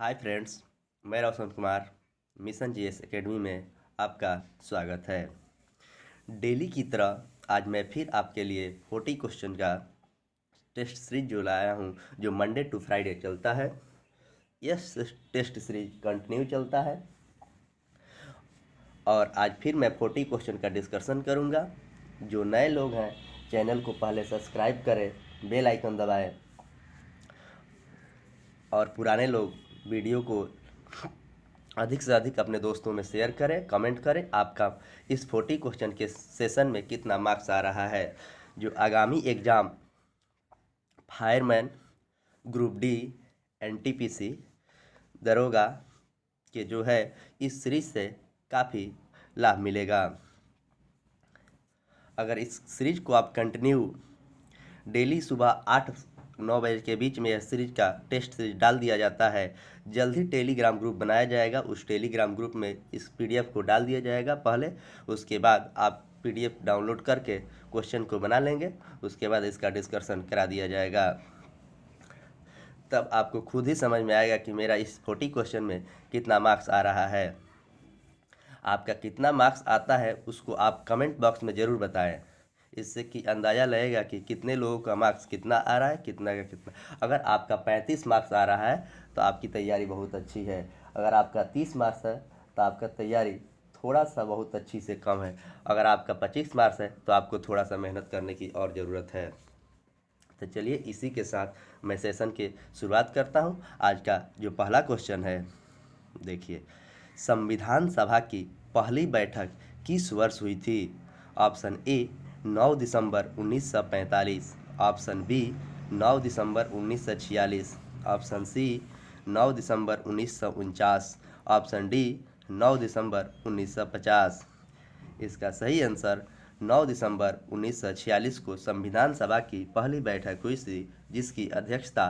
Hi friends, मैं Roshan Kumar mission GS academy में आपका स्वागत है। डेली की तरह आज मैं फिर आपके लिए 40 क्वेश्चन का टेस्ट सीरीज जो लाया हूँ, जो मंडे टू फ्राइडे चलता है। यह टेस्ट सीरीज कंटिन्यू चलता है और आज फिर मैं 40 क्वेश्चन का डिस्कशन करूँगा। जो नए लोग हैं चैनल को पहले सब्सक्राइब करें, बेल आइकन दबाएं और पुराने लोग वीडियो को अधिक से अधिक अपने दोस्तों में शेयर करें, कमेंट करें आपका इस 40 क्वेश्चन के सेशन में कितना मार्क्स आ रहा है। जो आगामी exam fireman, group D, NTPC, दरोगा के जो है इस सीरीज से काफ़ी लाभ मिलेगा। अगर इस सीरीज को आप कंटिन्यू डेली सुबह 8-9 बजे के बीच में यह सीरीज का टेस्ट सीरीज डाल दिया जाता है। जल्द ही टेलीग्राम ग्रुप बनाया जाएगा, उस टेलीग्राम ग्रुप में इस पीडीएफ को डाल दिया जाएगा पहले। उसके बाद आप पीडीएफ डाउनलोड करके क्वेश्चन को बना लेंगे, उसके बाद इसका डिस्कशन करा दिया जाएगा। तब आपको खुद ही समझ में आएगा कि मेरा इस 40 क्वेश्चन में कितना मार्क्स आ रहा है। आपका कितना मार्क्स आता है उसको आप कमेंट बॉक्स में ज़रूर बताएं। इससे कि अंदाज़ा लगेगा कि कितने लोगों का मार्क्स कितना आ रहा है, कितना का कितना। अगर आपका 35 मार्क्स आ रहा है तो आपकी तैयारी बहुत अच्छी है। अगर आपका 30 मार्क्स है तो आपका तैयारी थोड़ा सा बहुत अच्छी से कम है। अगर आपका 25 मार्क्स है तो आपको थोड़ा सा मेहनत करने की और ज़रूरत है। तो चलिए इसी के साथ मैं सेशन की शुरुआत करता हूँ। आज का जो पहला क्वेश्चन है, देखिए, संविधान सभा की पहली बैठक किस वर्ष हुई थी? ऑप्शन ए 9 दिसंबर 1945, ऑप्शन बी 9 दिसंबर 1946, ऑप्शन सी 9 दिसंबर 1949, ऑप्शन डी 9 दिसंबर 1950। इसका सही आंसर 9 दिसंबर 1946 को संविधान सभा की पहली बैठक हुई थी, जिसकी अध्यक्षता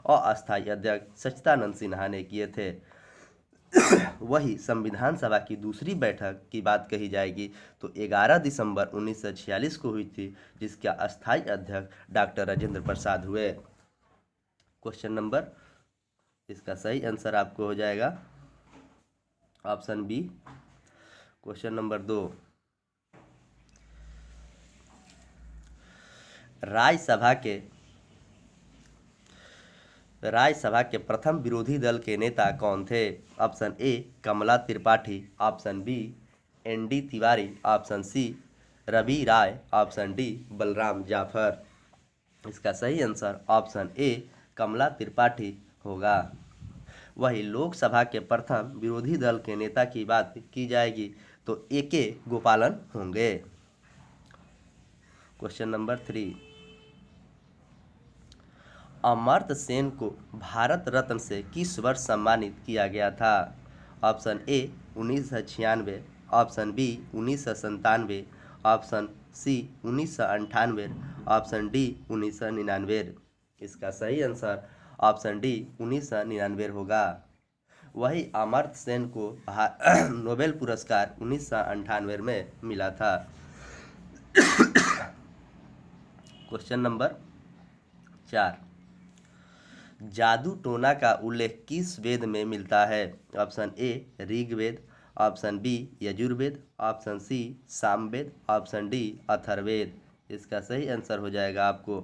अस्थायी अध्यक्ष सच्चिदानंद सिन्हा ने किए थे। वही संविधान सभा की दूसरी बैठक की बात कही जाएगी तो 11 दिसंबर 1946 को हुई थी, जिसका अस्थायी अध्यक्ष डॉक्टर राजेंद्र प्रसाद हुए। क्वेश्चन नंबर, इसका सही आंसर आपको हो जाएगा option B. Question number 2, Rajya Sabha के प्रथम विरोधी दल के नेता कौन थे? Option A Kamala Tripathi, option B ND Tiwari, option C Ravi Rai, option D Balram Jafar. इसका सही answer option A Kamala Tripathi होगा। वही लोकसभा के प्रथम विरोधी दल के नेता की बात की जाएगी तो ए.के. गोपालन होंगे। क्वेश्चन नंबर 3, अमर्त्य सेन को भारत रत्न से किस वर्ष सम्मानित किया गया था? Option A 1996, option B 1997, option C 1998, option D 1999। इसका सही आंसर ऑप्शन डी 1999 होगा। वही अमर्त्य सेन को नोबेल पुरस्कार 1998 में मिला था। क्वेश्चन नंबर 4, जादू टोना का उल्लेख किस वेद में मिलता है? Option A Rigveda, option B Yajurveda, option C Samaveda, option D Atharvaveda. इसका सही आंसर हो जाएगा आपको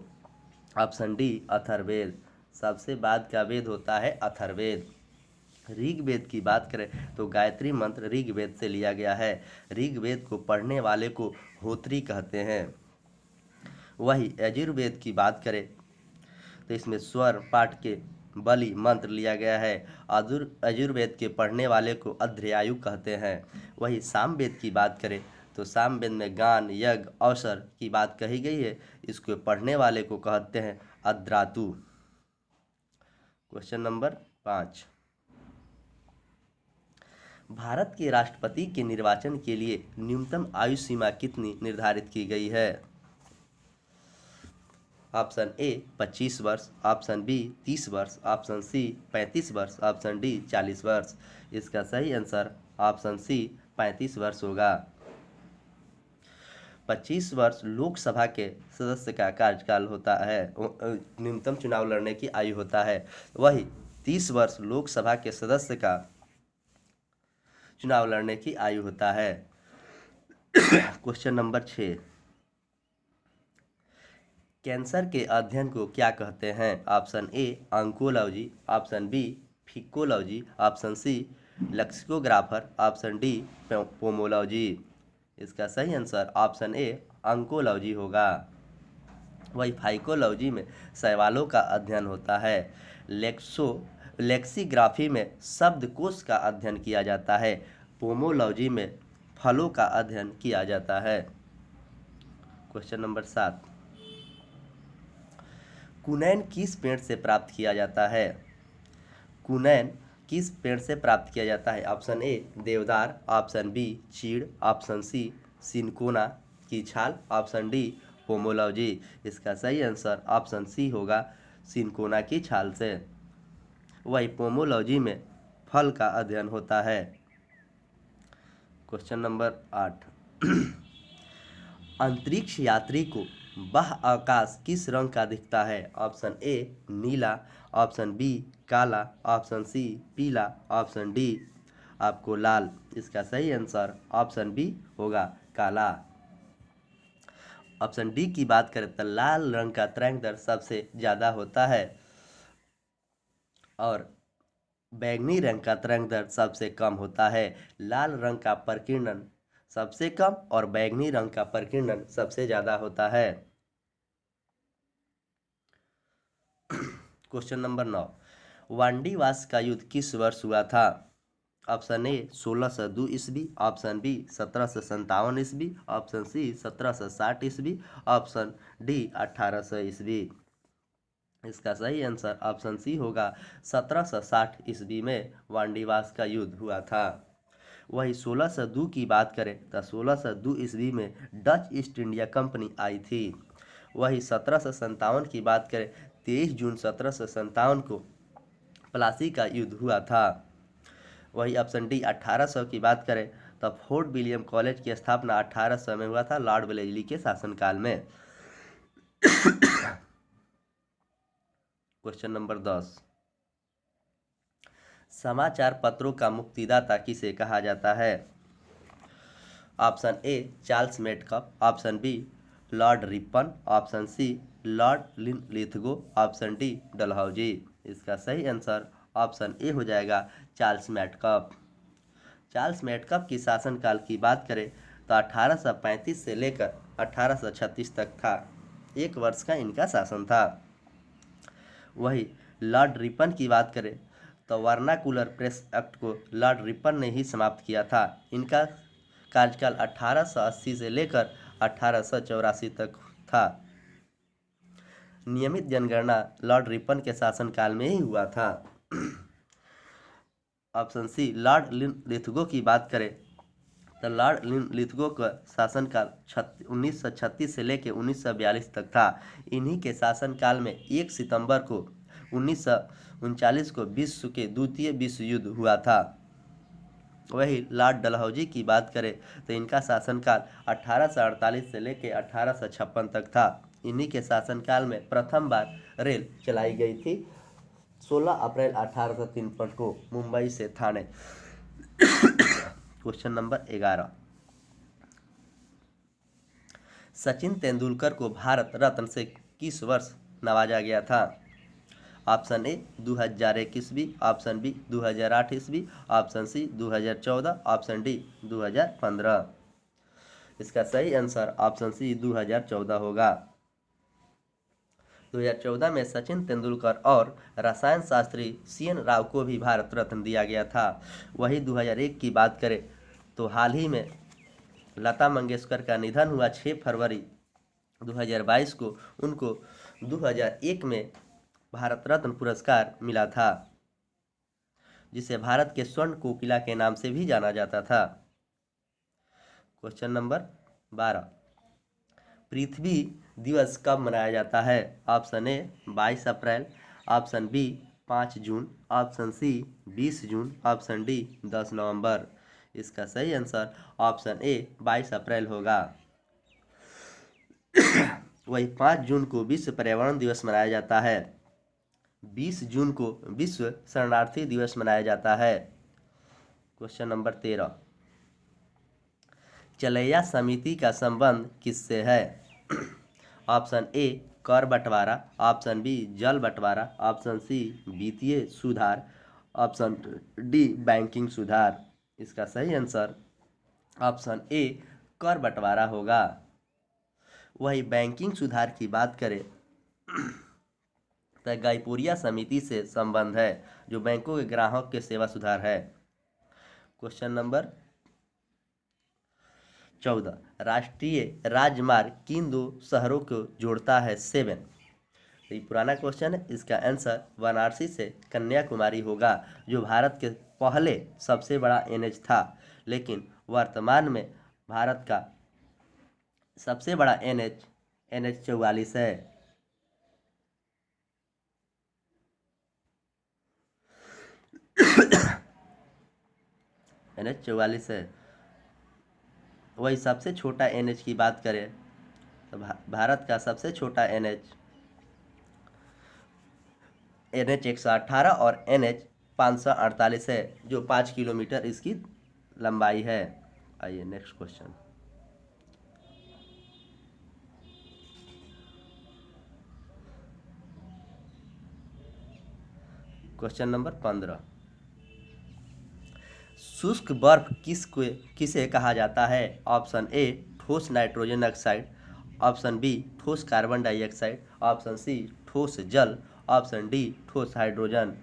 ऑप्शन डी अथर्ववेद। सबसे बाद का वेद होता है अथर्ववेद। ऋग्वेद की बात करें तो गायत्री मंत्र ऋग्वेद से लिया गया है। ऋग्वेद को पढ़ने वाले को होत्री कहते हैं। वही यजुर्वेद की बात करें तो इसमें स्वर पाठ के बलि मंत्र लिया गया है। यजुर्वेद के पढ़ने वाले को अध्र्यायु कहते हैं। वही सामवेद की बात करें तो सामवेद में गान, यज्ञ, अवसर की बात कही गई है। इसको पढ़ने वाले को कहते हैं अद्रातु। क्वेश्चन नंबर 5, भारत के राष्ट्रपति के निर्वाचन के लिए न्यूनतम आयु सीमा कितनी निर्धारित की गई है? ऑप्शन ए 25 वर्ष, ऑप्शन बी 30 वर्ष, ऑप्शन सी 35 वर्ष, ऑप्शन डी 40 वर्ष। इसका सही आंसर ऑप्शन सी 35 वर्ष होगा। 25 वर्ष लोकसभा के सदस्य का कार्यकाल होता है, न्यूनतम चुनाव लड़ने की आयु होता है। वही 30 वर्ष लोकसभा के सदस्य का चुनाव लड़ने की आयु होता है। क्वेश्चन नंबर 6, कैंसर के अध्ययन को क्या कहते हैं? Option A oncology, option B phycology, option C lexicographer, option D pomology. इसका सही आंसर ऑप्शन ए ऑन्कोलॉजी होगा। वही फाइकोलॉजी में शैवालों का अध्ययन होता है। लेक्सिग्राफी में शब्दकोश का अध्ययन किया जाता है। पोमोलॉजी में फलों का अध्ययन किया जाता है। क्वेश्चन नंबर 7, कुनैन किस पेड़ से प्राप्त किया जाता है? कुनैन किस पेड़ से प्राप्त किया जाता है? ऑप्शन ए देवदार, ऑप्शन बी चीड़, ऑप्शन सी सिनकोना की छाल, ऑप्शन डी पोमोलॉजी। इसका सही आंसर ऑप्शन सी होगा, सिनकोना की छाल से। वही पोमोलॉजी में फल का अध्ययन होता है। क्वेश्चन नंबर 8, अंतरिक्ष यात्री को बाह्य आकाश किस रंग का दिखता है? ऑप्शन ए नीला, ऑप्शन बी काला, ऑप्शन सी पीला, ऑप्शन डी आपको लाल। इसका सही आंसर ऑप्शन बी होगा, काला। ऑप्शन डी की बात करें तो लाल रंग का तरंगदैर्घ्य सबसे ज़्यादा होता है और बैंगनी रंग का तरंगदैर्घ्य सबसे कम होता है। लाल रंग का प्रकीर्णन सबसे कम और बैंगनी रंग का प्रकीर्णन सबसे ज़्यादा होता है। क्वेश्चन नंबर 9, वांडीवास का युद्ध किस वर्ष हुआ था? ऑप्शन ए 1602 ईस्वी, ऑप्शन बी 1757 ईस्वी, ऑप्शन सी 1760 ईस्वी, ऑप्शन डी 1800 ईस्वी। इसका सही आंसर ऑप्शन सी होगा, 1760 ईस्वी में वांडीवास का युद्ध हुआ था। वही 1602 की बात करें तो 1602 ईस्वी में डच ईस्ट इंडिया कंपनी आई थी। वही 1757 की बात करें 23 जून 1757 को प्लासी का युद्ध हुआ था। वही ऑप्शन डी 1800 की बात करें तो फोर्ट विलियम कॉलेज की स्थापना 1800 में हुआ था, लॉर्ड वेलेस्ली के शासनकाल में। क्वेश्चन नंबर 10, समाचार पत्रों का मुक्तिदाता किसे कहा जाता है? Option A Charles Metcalfe, option B Lord Ripon, option C Lord Linlithgow, option D Dalhousie. इसका सही आंसर ऑप्शन ए हो जाएगा, चार्ल्स मेटकप। चार्ल्स मेटकप की शासनकाल की बात करें तो 1835 से लेकर 1836 तक था। 1 वर्ष का इनका शासन था। वही लॉर्ड रिपन की बात करें तो वर्नाकुलर प्रेस एक्ट को लॉर्ड रिपन ने ही समाप्त किया था। इनका कार्यकाल 1880 से लेकर 1884 तक था। नियमित जनगणना लॉर्ड रिपन के शासनकाल में ही हुआ था। ऑप्शन सी लॉर्ड लिथगो की बात करें तो लॉर्ड लिथगो का शासनकाल 1936 से लेकर 1942 तक था। इन्हीं के शासनकाल में 1 सितंबर को 1939 को विश्व के द्वितीय विश्व युद्ध हुआ था। वही लॉर्ड डलहौजी की बात करें तो इनका शासनकाल 1848 से लेकर 1856 तक था। इन्हीं के शासनकाल में प्रथम बार रेल चलाई गई थी 16 अप्रैल 1853 को मुंबई से थाने। क्वेश्चन नंबर 11, सचिन तेंदुलकर को भारत रत्न से किस वर्ष नवाजा गया था? ऑप्शन ए 2001 ईस्वी, ऑप्शन बी 2008 ईस्वी, ऑप्शन सी 2014, ऑप्शन डी 2015। इसका सही आंसर ऑप्शन सी 2014 होगा। 2014 में सचिन तेंदुलकर और रसायन शास्त्री CN राव को भी भारत रत्न दिया गया था। वही 2001 की बात करें तो हाल ही में लता मंगेशकर का निधन हुआ 6 फरवरी 2022 को। उनको 2001 में भारत रत्न पुरस्कार मिला था, जिसे भारत के स्वर्ण कोकिला के नाम से भी जाना जाता था। क्वेश्चन नंबर 12, पृथ्वी दिवस कब मनाया जाता है? ऑप्शन ए 22 अप्रैल, ऑप्शन बी 5 जून, ऑप्शन सी 20 जून, ऑप्शन डी 10 नवंबर। इसका सही आंसर ऑप्शन ए 22 अप्रैल होगा। वही 5 जून को विश्व पर्यावरण दिवस मनाया जाता है। 20 जून को विश्व शरणार्थी दिवस मनाया जाता है। क्वेश्चन नंबर 13, चलैया समिति का संबंध किससे है? ऑप्शन ए कर बंटवारा, ऑप्शन बी जल बंटवारा, ऑप्शन सी वित्तीय सुधार, ऑप्शन डी बैंकिंग सुधार। इसका सही आंसर ऑप्शन ए कर बंटवारा होगा। वही बैंकिंग सुधार की बात करें तो गाइपुरिया समिति से संबंध है, जो बैंकों के ग्राहक के सेवा सुधार है। क्वेश्चन नंबर 14, राष्ट्रीय राजमार्ग किन दो शहरों को जोड़ता है? 7। ये पुराना क्वेश्चन है, इसका आंसर वाराणसी से कन्याकुमारी होगा, जो भारत के पहले सबसे बड़ा एनएच था, लेकिन वर्तमान में भारत का सबसे बड़ा एनएच NH 44 है। NH 44 है। वही सबसे छोटा NH की बात करें तो भारत का सबसे छोटा NH 118 और NH 548 है, जो 5 किलोमीटर इसकी लंबाई है। आइए नेक्स्ट क्वेश्चन। क्वेश्चन नंबर 15, शुष्क बर्फ किसे कहा जाता है? ऑप्शन ए ठोस नाइट्रोजन ऑक्साइड, ऑप्शन बी ठोस कार्बन डाइऑक्साइड, ऑप्शन सी ठोस जल, ऑप्शन डी ठोस हाइड्रोजन।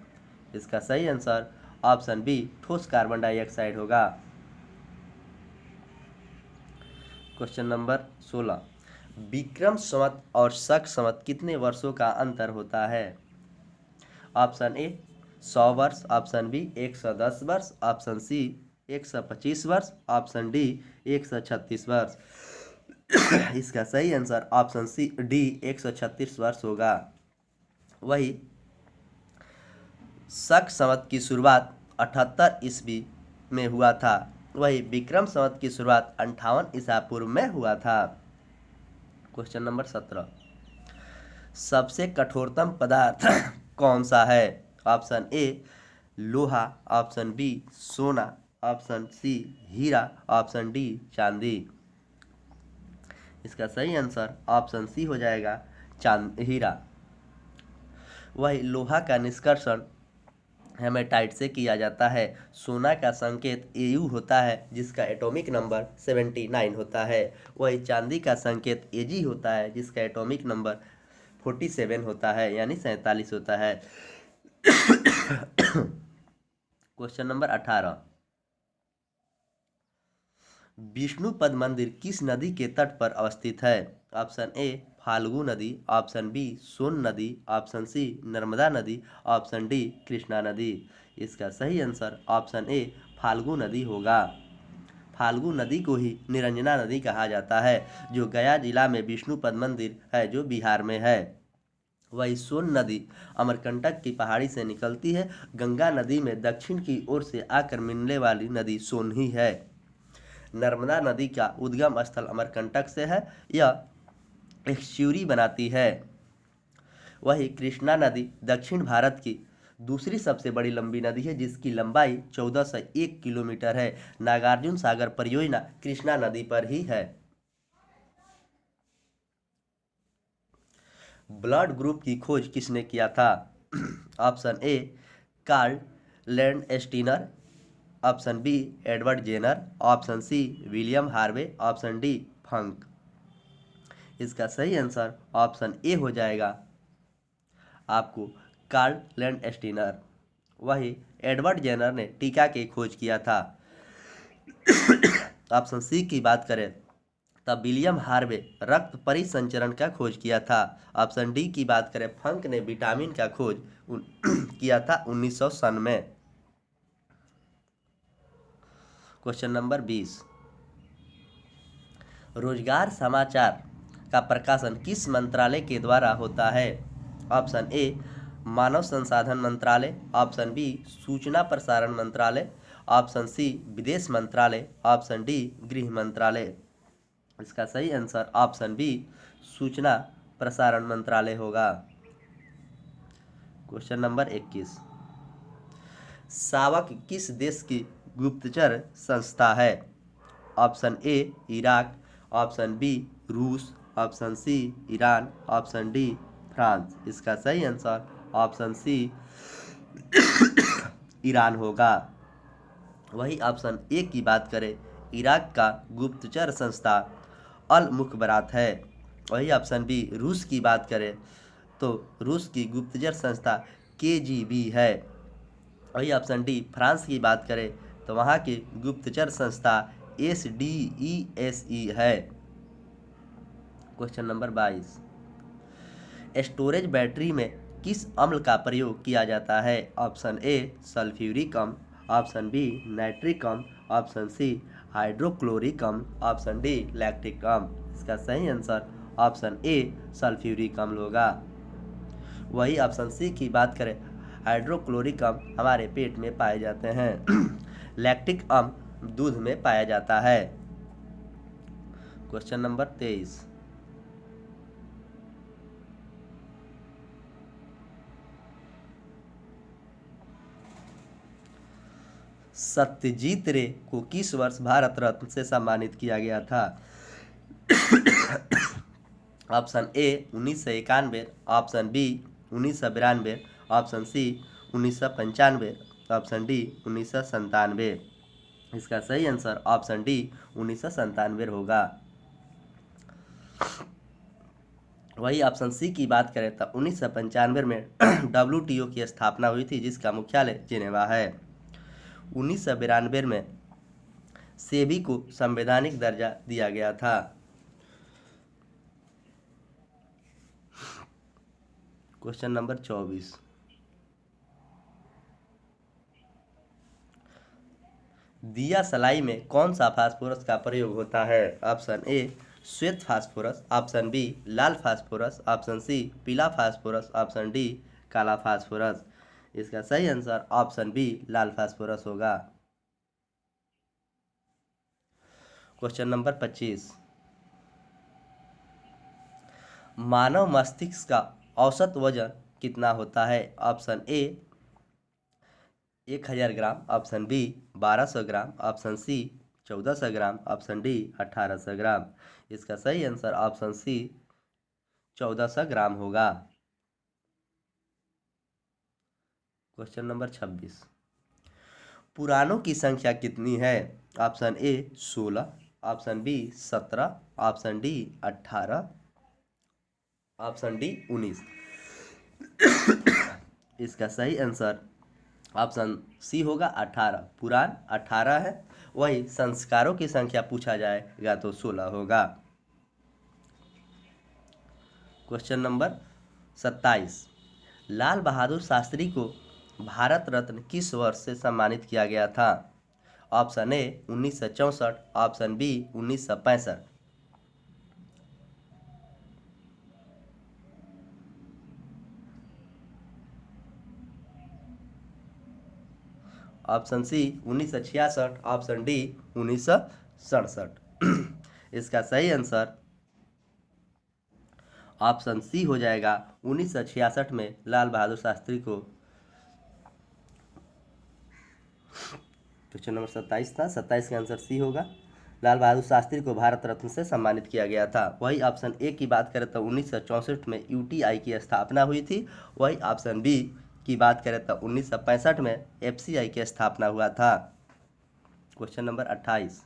इसका सही आंसर ऑप्शन बी ठोस कार्बन डाइऑक्साइड होगा। क्वेश्चन नंबर 16, विक्रम संवत और शक संवत कितने वर्षों का अंतर होता है? ऑप्शन ए 100 वर्ष, ऑप्शन बी 110 वर्ष, ऑप्शन सी 125 वर्ष, ऑप्शन डी 136 वर्ष। इसका सही आंसर ऑप्शन सी डी 136 वर्ष होगा। वही शक संवत की शुरुआत 78 ईस्वी में हुआ था, वही विक्रम संवत की शुरुआत 58 ईसा पूर्व में हुआ था। क्वेश्चन नंबर 17, सबसे कठोरतम पदार्थ कौन सा है? ऑप्शन ए लोहा, ऑप्शन बी सोना, ऑप्शन सी हीरा, ऑप्शन डी चांदी। इसका सही आंसर ऑप्शन सी हो जाएगा हीरा। वही लोहा का निष्कर्षण हेमेटाइट से किया जाता है। सोना का संकेत Au होता है, जिसका एटॉमिक नंबर 79 होता है। वही चांदी का संकेत Ag होता है, जिसका एटॉमिक नंबर 47 होता है, यानी 47 होता है। क्वेश्चन नंबर 18, विष्णुपद मंदिर किस नदी के तट पर अवस्थित है? ऑप्शन ए फाल्गु नदी, ऑप्शन बी सोन नदी, ऑप्शन सी नर्मदा नदी, ऑप्शन डी कृष्णा नदी। इसका सही आंसर ऑप्शन ए फाल्गु नदी होगा। फाल्गु नदी को ही निरंजना नदी कहा जाता है, जो गया जिला में विष्णुपद मंदिर है, जो बिहार में है। वही सोन नदी अमरकंटक की पहाड़ी से निकलती है। गंगा नदी में दक्षिण की ओर से आकर मिलने वाली नदी सोन ही है। नर्मदा नदी का उद्गम स्थल अमरकंटक से है, यह एक शिवरी बनाती है। वही कृष्णा नदी दक्षिण भारत की दूसरी सबसे बड़ी लंबी नदी है, जिसकी लंबाई 1401 किलोमीटर है। नागार्जुन सागर परियोजना कृष्णा नदी पर ही है। ब्लड ग्रुप की खोज किसने किया था? Option A Karl Landsteiner, option B Edward Jenner, option C William Harvey, option D Funk. इसका सही आंसर ऑप्शन ए हो जाएगा आपको कार्ल लैंडस्टीनर। वही एडवर्ड जेनर ने टीका की खोज किया था। ऑप्शन सी की बात करें तब विलियम हार्वे रक्त परिसंचरण का खोज किया था। ऑप्शन डी की बात करें फंक ने विटामिन का खोज किया था 1900 सन में। क्वेश्चन नंबर 20, रोजगार समाचार का प्रकाशन किस मंत्रालय के द्वारा होता है? ऑप्शन ए मानव संसाधन मंत्रालय, ऑप्शन बी सूचना प्रसारण मंत्रालय, ऑप्शन सी विदेश मंत्रालय, ऑप्शन डी गृह मंत्रालय। इसका सही आंसर ऑप्शन बी सूचना प्रसारण मंत्रालय होगा। क्वेश्चन नंबर 21, सावक किस देश की गुप्तचर संस्था है? Option A Iraq, option B रूस, option C Iran, option D France. इसका सही आंसर ऑप्शन सी ईरान होगा। वही ऑप्शन ए की बात करें, इराक का गुप्तचर संस्था अल मुखबरात है। वही ऑप्शन बी रूस की बात करें तो रूस की गुप्तचर संस्था KGB है। वही ऑप्शन डी फ्रांस की बात करें तो वहाँ की गुप्तचर संस्था SDESE है। क्वेश्चन नंबर 22, स्टोरेज बैटरी में किस अम्ल का प्रयोग किया जाता है? ऑप्शन ए सल्फ्यूरिक अम्ल, ऑप्शन बी नाइट्रिक अम्ल, ऑप्शन सी हाइड्रोक्लोरिक अम्ल, ऑप्शन डी लैक्टिक अम्ल। इसका सही आंसर ऑप्शन ए सल्फ्यूरिक अम्ल होगा। वही ऑप्शन सी की बात करें, हाइड्रोक्लोरिक अम्ल हमारे पेट में पाए जाते हैं। लैक्टिक अम्ल दूध में पाया जाता है। क्वेश्चन नंबर 23, सत्यजीत रे को किस वर्ष भारत रत्न से सम्मानित किया गया था? Option A 1991, option B 1992, option C 1995, option D 1997। इसका सही आंसर ऑप्शन डी 1997 होगा। वही ऑप्शन सी की बात करें तो 1995 में WTO की स्थापना हुई थी, जिसका मुख्यालय जिनेवा है। 1992 में सेबी को संवैधानिक दर्जा दिया गया था। क्वेश्चन नंबर 24, दिया सलाई में कौन सा फास्फोरस का प्रयोग होता है? ऑप्शन ए श्वेत फास्फोरस, ऑप्शन बी लाल फास्फोरस, ऑप्शन सी पीला फास्फोरस, ऑप्शन डी काला फास्फोरस। इसका सही आंसर ऑप्शन बी लाल फास्फोरस होगा। क्वेश्चन नंबर 25, मानव मस्तिष्क का औसत वजन कितना होता है? Option A 1000 gram, option B 1200 gram, option C 1400 gram, option D 1800 gram. इसका सही आंसर ऑप्शन सी 1400 ग्राम होगा। क्वेश्चन नंबर 26, पुराणों की संख्या कितनी है? Option A 16, option B 17, option D 18, option D 19। इसका सही आंसर ऑप्शन सी होगा 18। पुराण 18 है, वही संस्कारों की संख्या पूछा जाएगा तो 16 होगा। क्वेश्चन नंबर 27, लाल बहादुर शास्त्री को भारत रत्न किस वर्ष से सम्मानित किया गया था? Option A 1964, option B 1965, option C 1966, option D 1967। इसका सही आंसर ऑप्शन सी हो जाएगा 1966 में लाल बहादुर शास्त्री को। क्वेश्चन नंबर 27 था, 27 का आंसर सी होगा। लाल बहादुर शास्त्री को भारत रत्न से सम्मानित किया गया था। वही ऑप्शन ए की बात करें तो 1964 में UTI की स्थापना हुई थी। वही ऑप्शन बी की बात करें तो 1965 में FCI की स्थापना हुआ था। क्वेश्चन नंबर 28,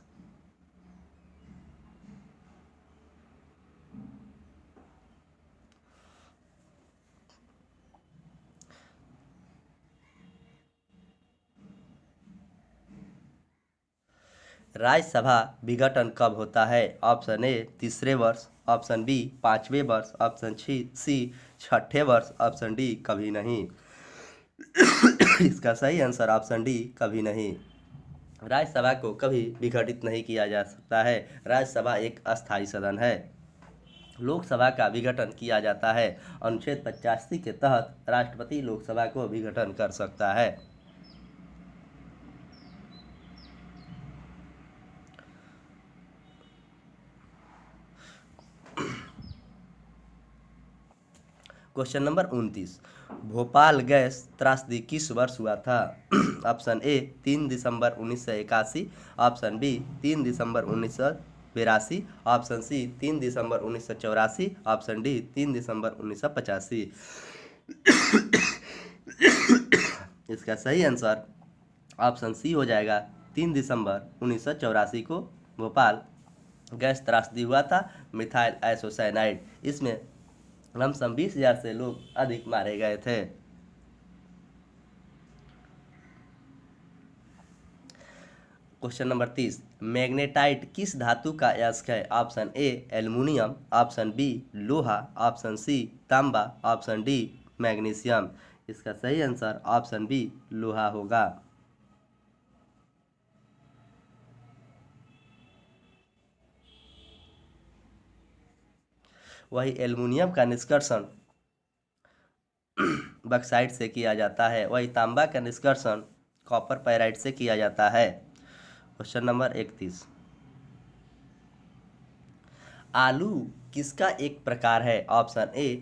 राज्यसभा विघटन कब होता है? ऑप्शन ए तीसरे वर्ष, ऑप्शन बी 5वें वर्ष, ऑप्शन सी 6ठे वर्ष, ऑप्शन डी कभी नहीं। इसका सही आंसर ऑप्शन डी कभी नहीं। राज्यसभा को कभी विघटित नहीं किया जा सकता है। राज्यसभा एक अस्थायी सदन है। लोकसभा का विघटन किया जाता है। अनुच्छेद 85 के तहत राष्ट्रपति लोकसभा को विघटन कर सकता है। क्वेश्चन नंबर 29, भोपाल गैस त्रासदी किस वर्ष हुआ था? ऑप्शन ए 3 दिसंबर 1981, ऑप्शन बी 3 दिसंबर 1982, ऑप्शन सी 3 दिसंबर 1984, ऑप्शन डी 3 दिसंबर 1985। इसका सही आंसर ऑप्शन सी हो जाएगा। 3 दिसंबर 1984 को भोपाल गैस त्रासदी हुआ था, मिथाइल आइसोसाइनाइड। इसमें लमसम 20,000 से लोग अधिक मारे गए थे। क्वेश्चन नंबर 30, मैग्नेटाइट किस धातु का अयस्क है? Option A aluminium, option B लोहा, ऑप्शन सी तांबा, ऑप्शन डी मैग्नीशियम। इसका सही आंसर ऑप्शन बी लोहा होगा। वही एल्युमिनियम का निष्कर्षण बक्साइट से किया जाता है, वही तांबा का निष्कर्षण कॉपर पाइराइट से किया जाता है। क्वेश्चन नंबर 31, आलू किसका एक प्रकार है? ऑप्शन ए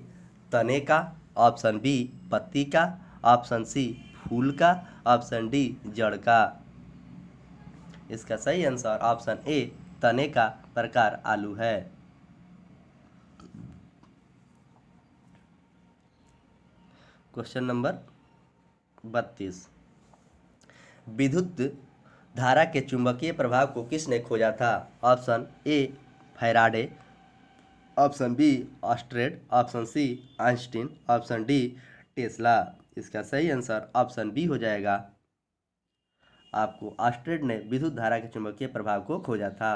तने का, ऑप्शन बी पत्ती का, ऑप्शन सी फूल का, ऑप्शन डी जड़ का। इसका सही आंसर ऑप्शन ए तने का प्रकार आलू है। क्वेश्चन नंबर 32, विद्युत धारा के चुंबकीय प्रभाव को किसने खोजा था? Option A Faraday, option B ऑस्ट्रेड, option C Einstein, option D Tesla. इसका सही आंसर ऑप्शन बी हो जाएगा। आपको ऑस्ट्रेड ने विद्युत धारा के चुंबकीय प्रभाव को खोजा था।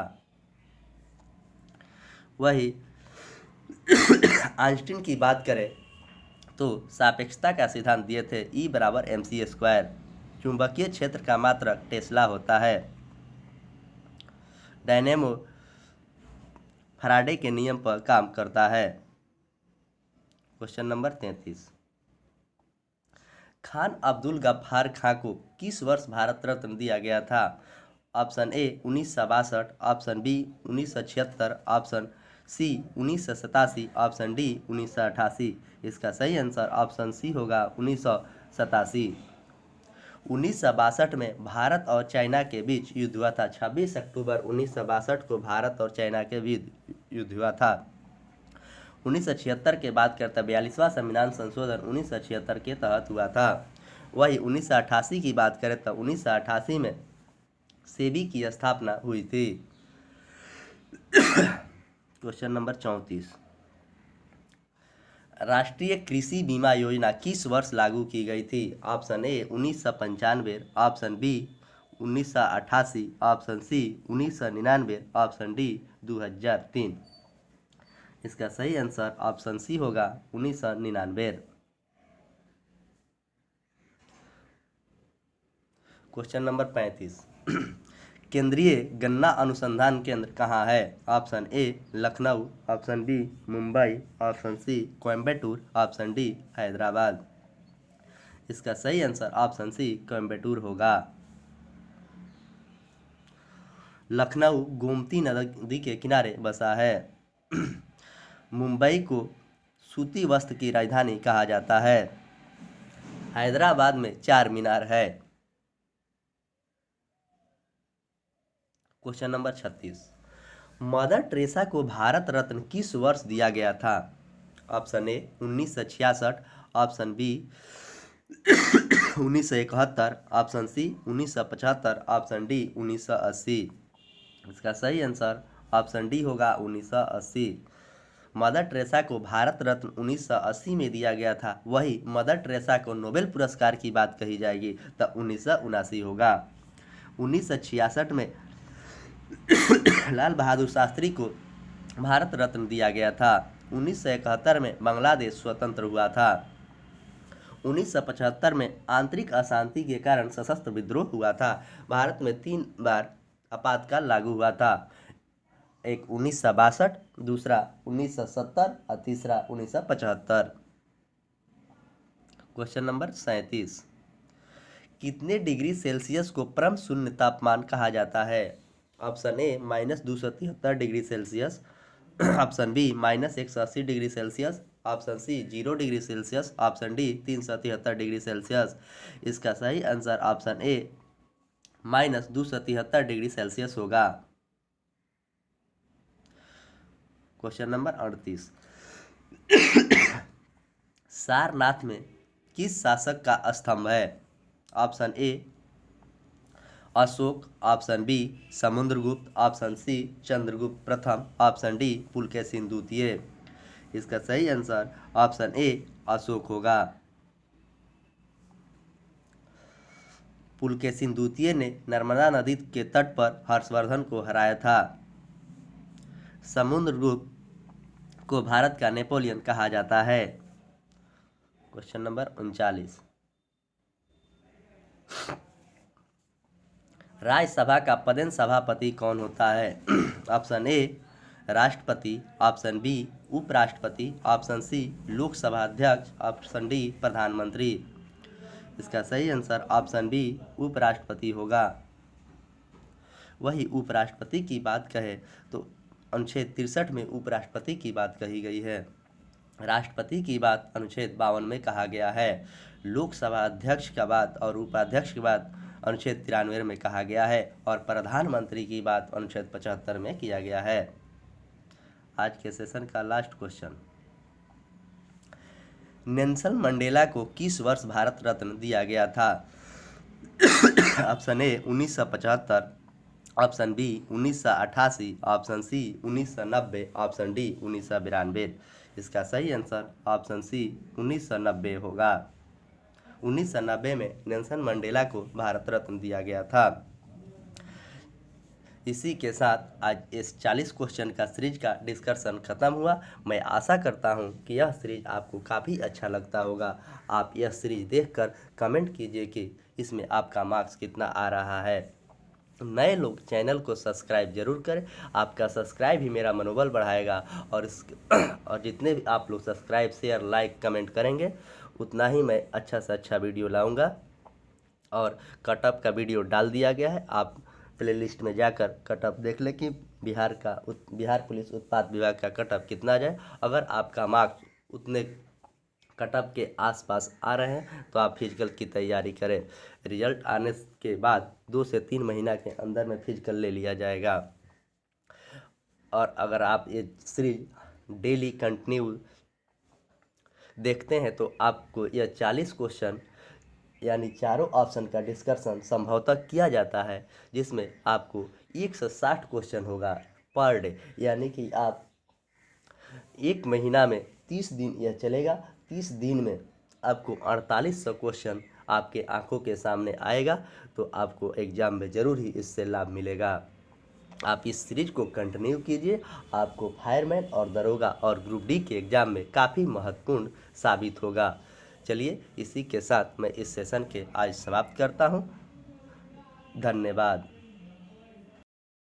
वही आइंस्टीन की बात करें तो सापेक्षता का सिद्धांत दिए थे, E बराबर mc²। चुंबकीय क्षेत्र का मात्रक टेस्ला होता है। डायनेमो फैराडे के नियम पर काम करता है। क्वेश्चन नंबर 33, खान अब्दुल गफ्फार खां को किस वर्ष भारत रत्न दिया गया था? Option A 1962, option B 1976, option C 1987, option D 1988। इसका सही आंसर ऑप्शन सी होगा 1987। 1962 में भारत और चाइना के बीच युद्ध हुआ था। 26 अक्टूबर 1962 को भारत और चाइना के बीच युद्ध हुआ था। 1976 के बाद करता 42वां संविधान संशोधन 1976 के तहत हुआ था। वही 1988 की बात करें तो 1988 में सेबी की स्थापना हुई थी। क्वेश्चन नंबर 34, राष्ट्रीय कृषि बीमा योजना किस वर्ष लागू की गई थी? Option A 1995, option B 1988, option C 1999, option D 2003। इसका सही आंसर ऑप्शन सी होगा 1999। क्वेश्चन नंबर 35, केंद्रीय गन्ना अनुसंधान केंद्र कहाँ है? Option A Lucknow, option B Mumbai, option C Coimbatore, option D Hyderabad. इसका सही आंसर ऑप्शन सी कोयम्बटूर होगा। लखनऊ गोमती नदी के किनारे बसा है। मुंबई को सूती वस्त्र की राजधानी कहा जाता है। हैदराबाद में 4 मीनार है। क्वेश्चन नंबर 36, मदर टेरेसा को भारत रत्न किस वर्ष दिया गया था? Option A 1966, option B 1971, option C 1975, option D 1980। इसका सही आंसर ऑप्शन डी होगा 1980। मदर टेरेसा को भारत रत्न 1980 में दिया गया था। वही मदर टेरेसा को नोबेल पुरस्कार की बात कही जाएगी तो 1979 होगा। 1966 में लाल बहादुर शास्त्री को भारत रत्न दिया गया था। 1971 में बांग्लादेश स्वतंत्र हुआ था। 1975 में आंतरिक अशांति के कारण सशस्त्र विद्रोह हुआ था। भारत में 3 बार आपातकाल लागू हुआ था। एक 1962, दूसरा 1970 और तीसरा 1975। क्वेश्चन नंबर 37, कितने डिग्री सेल्सियस को परम शून्य तापमान कहा जाता है? Option A -273 degree Celsius, option B -180 degree Celsius, option C 0 degree Celsius, option D 373 degree Celsius. इसका सही answer option A -273 degree Celsius होगा। क्वेश्चन नंबर 38, सारनाथ में किस शासक का स्तंभ है? Option A Ashoka, option B Samudragupta, option C Chandragupta प्रथम, ऑप्शन डी पुलकेशिन द्वितीय। इसका सही आंसर ऑप्शन ए अशोक होगा। पुलकेशिन द्वितीय ने नर्मदा नदी के तट पर हर्षवर्धन को हराया था। समुद्रगुप्त को भारत का नेपोलियन कहा जाता है। क्वेश्चन नंबर 39, राज्यसभा का पदेन सभापति कौन होता है? ऑप्शन ए राष्ट्रपति, ऑप्शन बी उपराष्ट्रपति, ऑप्शन सी लोकसभा अध्यक्ष, ऑप्शन डी प्रधानमंत्री। इसका सही आंसर ऑप्शन बी उपराष्ट्रपति होगा। वही उपराष्ट्रपति की बात कहें तो अनुच्छेद 63 में उपराष्ट्रपति की बात कही गई है। राष्ट्रपति की बात अनुच्छेद 52 में कहा गया है। लोकसभा अध्यक्ष का बात और उपाध्यक्ष की बात अनुच्छेद 93 में कहा गया है और प्रधानमंत्री की बात अनुच्छेद 75 में किया गया है। आज के सेशन का लास्ट क्वेश्चन, नेल्सन मंडेला को किस वर्ष भारत रत्न दिया गया था? Option A 1975, option B 1988, option C 1990, option D 1992। इसका सही आंसर ऑप्शन सी 1990 होगा। 1990 में नेल्सन मंडेला को भारत रत्न दिया गया था। इसी के साथ आज इस 40 क्वेश्चन का सीरीज का डिस्कशन खत्म हुआ। मैं आशा करता हूं कि यह सीरीज आपको काफ़ी अच्छा लगता होगा। आप यह सीरीज देखकर कमेंट कीजिए कि इसमें आपका मार्क्स कितना आ रहा है। नए लोग चैनल को सब्सक्राइब जरूर करें, आपका सब्सक्राइब ही मेरा मनोबल बढ़ाएगा और जितने भी आप लोग सब्सक्राइब शेयर लाइक कमेंट करेंगे उतना ही मैं अच्छा से अच्छा वीडियो लाऊंगा। और कटअप का वीडियो डाल दिया गया है, आप प्लेलिस्ट में जाकर कटअप देख लें कि बिहार पुलिस उत्पाद विभाग का कटअप कितना जाए। अगर आपका मार्क्स उतने कटअप के आसपास आ रहे हैं तो आप फिजिकल की तैयारी करें। रिजल्ट आने के बाद 2 से 3 महीना के अंदर में फिजिकल ले लिया जाएगा। और अगर आप ये सीरीज डेली कंटिन्यू देखते हैं तो आपको यह 40 क्वेश्चन यानी चारों ऑप्शन का डिस्कशन संभवतः किया जाता है, जिसमें आपको 160 क्वेश्चन होगा पर डे। यानी कि आप 1 महीना में 30 दिन यह चलेगा। 30 दिन में आपको 4800 क्वेश्चन आपके आंखों के सामने आएगा, तो आपको एग्ज़ाम में ज़रूर ही इससे लाभ मिलेगा। आप इस सीरीज को कंटिन्यू कीजिए, आपको फायरमैन और दरोगा और ग्रुप डी के एग्ज़ाम में काफ़ी महत्वपूर्ण साबित होगा। चलिए इसी के साथ मैं इस सेशन के आज समाप्त करता हूँ। धन्यवाद।